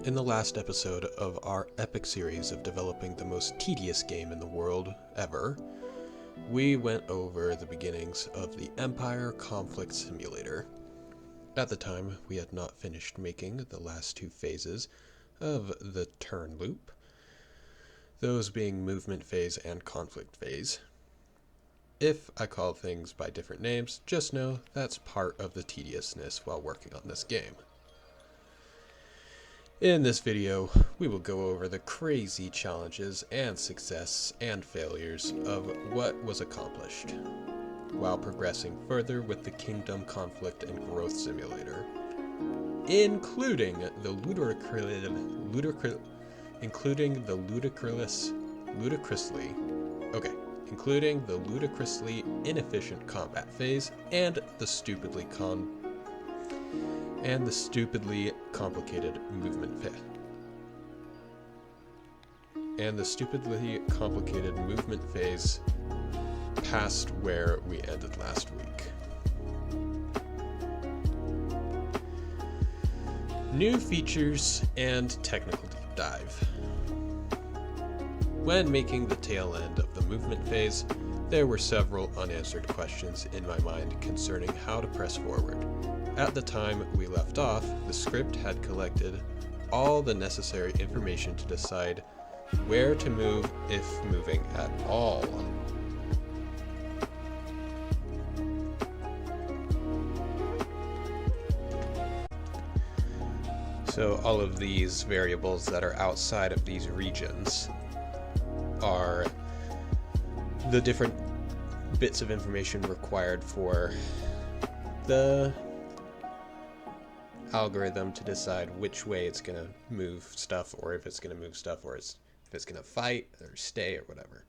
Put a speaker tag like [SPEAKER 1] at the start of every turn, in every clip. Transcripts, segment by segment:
[SPEAKER 1] In the last episode of our epic series of developing the most tedious game in the world ever, we went over the beginnings of the Empire Conflict Simulator. At the time, we had not finished making the last two phases of the turn loop, those being movement phase and conflict phase. If I call things by different names, just know that's part of the tediousness while working on this game. In this video, we will go over the crazy challenges and success and failures of what was accomplished, while progressing further with the Kingdom Conflict and Growth Simulator, including the ludicrously inefficient combat phase and the stupidly complicated movement phase past where we ended last week. New features and technical deep dive. When making the tail end of the movement phase, there were several unanswered questions in my mind concerning how to press forward. At the time we left off, the script had collected all the necessary information to decide where to move if moving at all. So all of these variables that are outside of these regions are the different bits of information required for the algorithm to decide which way it's going to move stuff, or if it's going to move stuff, or if it's going to fight or stay or whatever.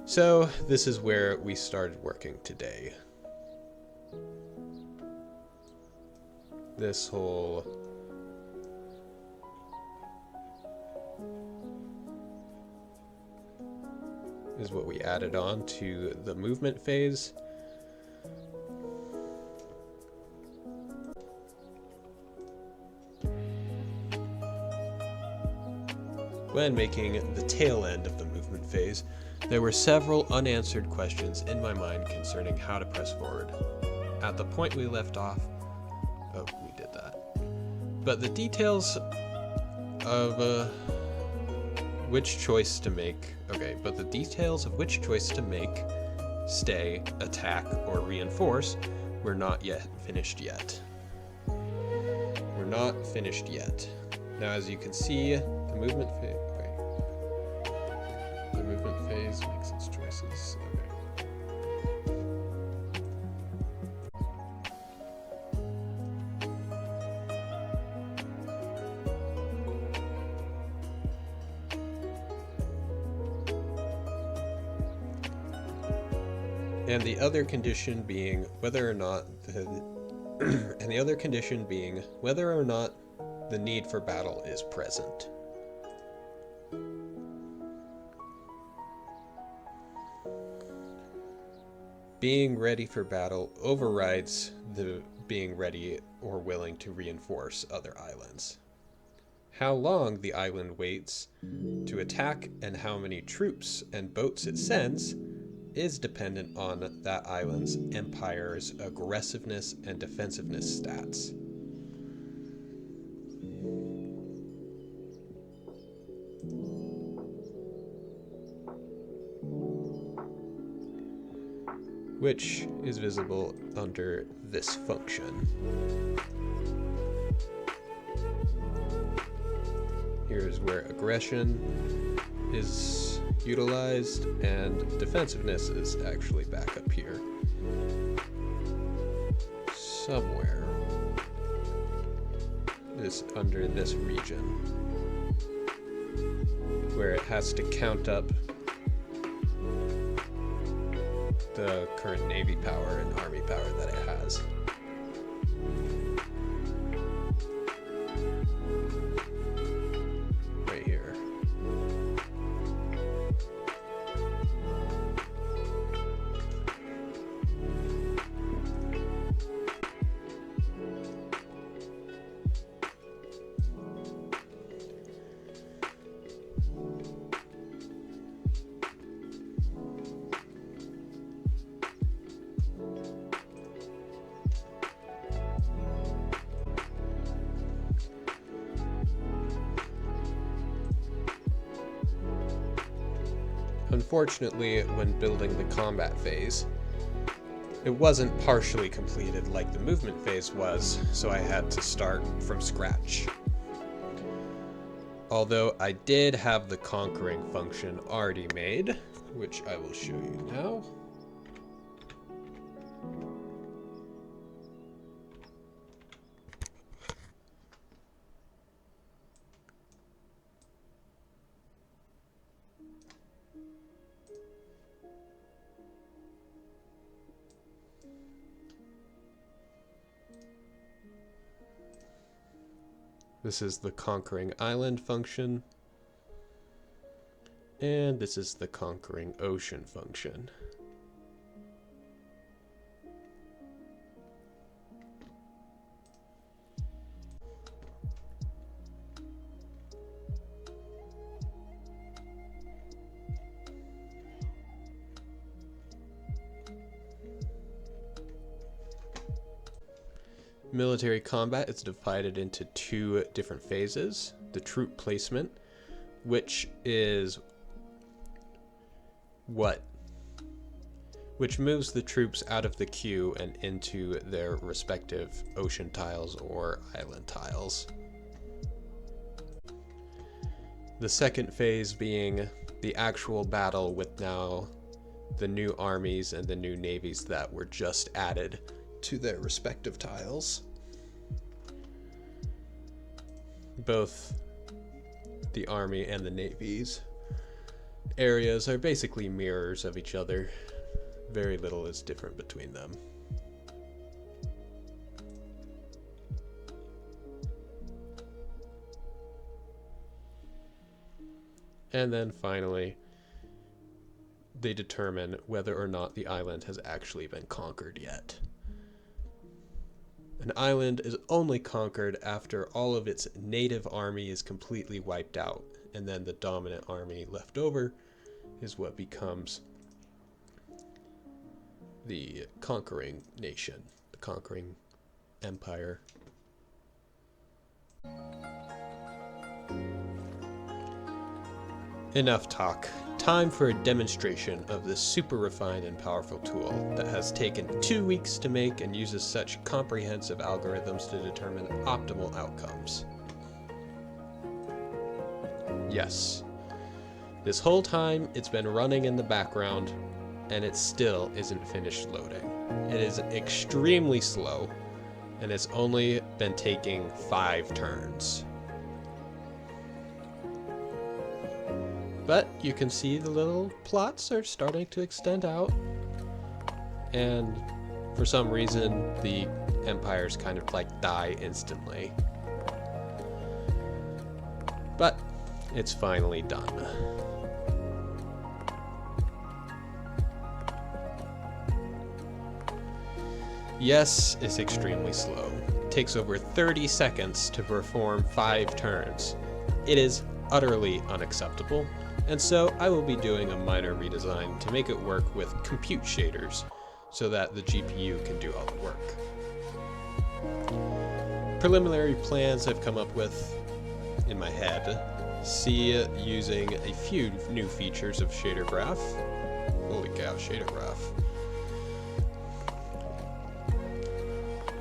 [SPEAKER 1] So this is where we started working today. This whole is what we added on to the movement phase. When making the tail end of the movement phase, there were several unanswered questions in my mind concerning how to press forward. At the point we left off, we did that. But the details of which choice to make, stay, attack, or reinforce, were not yet finished yet. Now, as you can see, the movement phase makes its choices. And the other condition being whether or not the need for battle is present. Being ready for battle overrides the being ready or willing to reinforce other islands. How long the island waits to attack and how many troops and boats it sends is dependent on that island's empire's aggressiveness and defensiveness stats. Which is visible under this function. Here's where aggression is utilized and defensiveness is actually back up here. Somewhere. Under this region. Where it has to count up the current Navy power and Army power that it has. Right here. unfortunately, when building the combat phase, it wasn't partially completed like the movement phase was, so I had to start from scratch. Although I did have the conquering function already made, which I will show you now. This is the conquering island function, and this is the conquering ocean function. Military combat is divided into two different phases. The troop placement, which moves the troops out of the queue and into their respective ocean tiles or island tiles. The second phase being the actual battle with now the new armies and the new navies that were just added to their respective tiles. Both the army and the navy's areas are basically mirrors of each other. Very little is different between them. And then finally, they determine whether or not the island has actually been conquered yet. An island is only conquered after all of its native army is completely wiped out, and then the dominant army left over is what becomes the conquering nation, the conquering empire. Enough talk. Time for a demonstration of this super refined and powerful tool that has taken 2 weeks to make and uses such comprehensive algorithms to determine optimal outcomes. Yes, this whole time it's been running in the background and it still isn't finished loading. It is extremely slow and it's only been taking 5 turns. But you can see the little plots are starting to extend out, and for some reason the empires kind of like die instantly. But it's finally done. Yes, it's extremely slow. It takes over 30 seconds to perform 5 turns. It is utterly unacceptable. And so I will be doing a minor redesign to make it work with compute shaders so that the GPU can do all the work. Preliminary plans I've come up with in my head see using a few new features of shader graph. Holy cow, shader graph.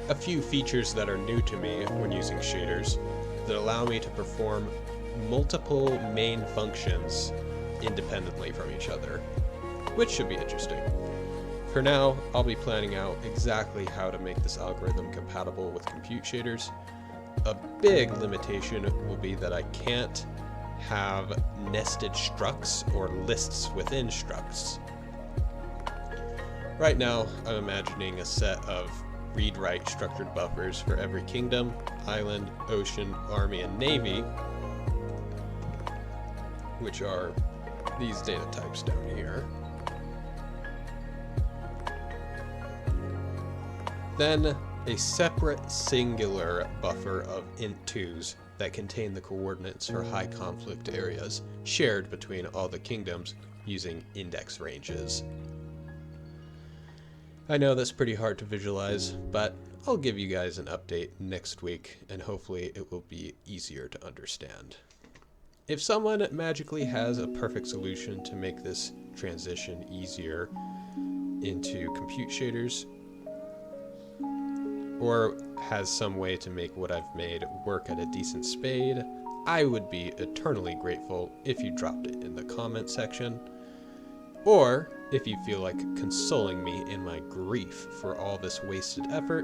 [SPEAKER 1] A few features that are new to me when using shaders that allow me to perform multiple main functions independently from each other, which should be interesting. For now, I'll be planning out exactly how to make this algorithm compatible with compute shaders. A big limitation will be that I can't have nested structs or lists within structs. Right now, I'm imagining a set of read-write structured buffers for every kingdom, island, ocean, army, and navy, which are these data types down here. Then a separate singular buffer of int2s that contain the coordinates for high conflict areas shared between all the kingdoms using index ranges. I know that's pretty hard to visualize, but I'll give you guys an update next week and hopefully it will be easier to understand. If someone magically has a perfect solution to make this transition easier into compute shaders, or has some way to make what I've made work at a decent speed, I would be eternally grateful if you dropped it in the comment section. Or if you feel like consoling me in my grief for all this wasted effort,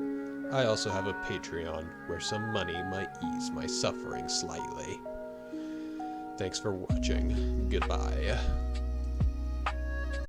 [SPEAKER 1] I also have a Patreon where some money might ease my suffering slightly. Thanks for watching. Goodbye.